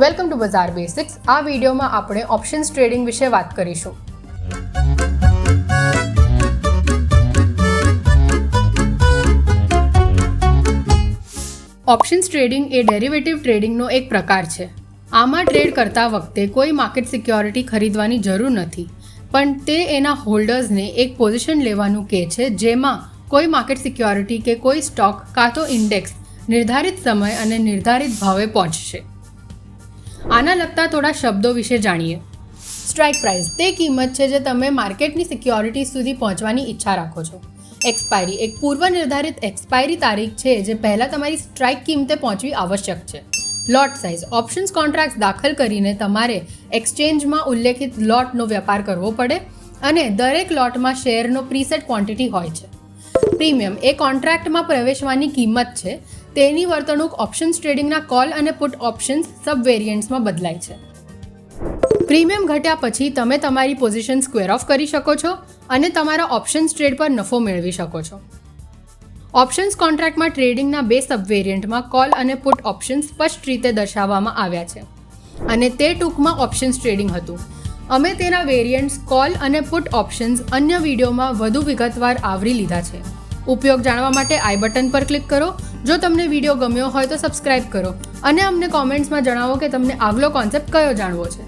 Welcome to બજાર basics. આ વિડીયોમાં આપણે ઓપ્શન્સ ટ્રેડિંગ વિશે વાત કરીશું। ઓપ્શન્સ ટ્રેડિંગ એ ડેરિવેટિવ ટ્રેડિંગનો એક પ્રકાર છે। આમાં ટ્રેડ કરતા વખતે કોઈ માર્કેટ સિક્યોરિટી ખરીદવાની જરૂર નથી, પણ તે એના હોલ્ડર્સને એક પોઝિશન લેવાનું કહે છે જેમાં કોઈ માર્કેટ સિક્યોરિટી કે કોઈ સ્ટોક કાં તો ઇન્ડેક્સ નિર્ધારિત સમય અને નિર્ધારિત ભાવે પહોંચશે। આના લગતા થોડા શબ્દો વિશે જાણીએ। સ્ટ્રાઇક પ્રાઇસ તે કિંમત છે જે તમે માર્કેટની સિક્યોરિટી સુધી પહોંચવાની ઈચ્છા રાખો છો। એક્સપાયરી એક પૂર્વ નિર્ધારિત એક્સપાયરી તારીખ છે જે પહેલાં તમારી સ્ટ્રાઇક કિંમતે પહોંચવી આવશ્યક છે। લોટ સાઇઝ ઓપ્શન્સ કોન્ટ્રાક્ટ દાખલ કરીને તમારે એક્સચેન્જમાં ઉલ્લેખિત લોટનો વેપાર કરવો પડે અને દરેક લોટમાં શેરનો પ્રીસેટ ક્વોન્ટિટી હોય છે। પ્રીમિયમ એ કોન્ટ્રાક્ટમાં પ્રવેશવાની કિંમત છે। તેની વર્તણૂક ઓપ્શન્સ ટ્રેડિંગના કોલ અને પુટ ઓપ્શન્સ સબ વેરિયન્ટ્સમાં બદલાય છે। પ્રીમિયમ ઘટ્યા પછી તમે તમારી પોઝિશન સ્ક્વેર ઓફ કરી શકો છો અને તમારા ઓપ્શન્સ ટ્રેડ પર નફો મેળવી શકો છો। ઓપ્શન્સ કોન્ટ્રાક્ટમાં ટ્રેડિંગના બે સબ વેરિયન્ટમાં કોલ અને પુટ ઓપ્શન્સ સ્પષ્ટ રીતે દર્શાવવામાં આવ્યા છે અને તે ટૂંકમાં ઓપ્શન્સ ટ્રેડિંગ હતું। અમે તેના વેરિયન્ટ્સ કોલ અને પુટ ઓપ્શન્સ અન્ય વિડીયોમાં વધુ વિગતવાર આવરી લીધા છે। ઉપયોગ જાણવા માટે આઈ બટન પર ક્લિક કરો। જો તમને વિડીયો ગમ્યો હોય તો સબસ્ક્રાઇબ કરો અને અમને કોમેન્ટ્સમાં જણાવો કે તમને આગલો કોન્સેપ્ટ કયો જાણવો છે।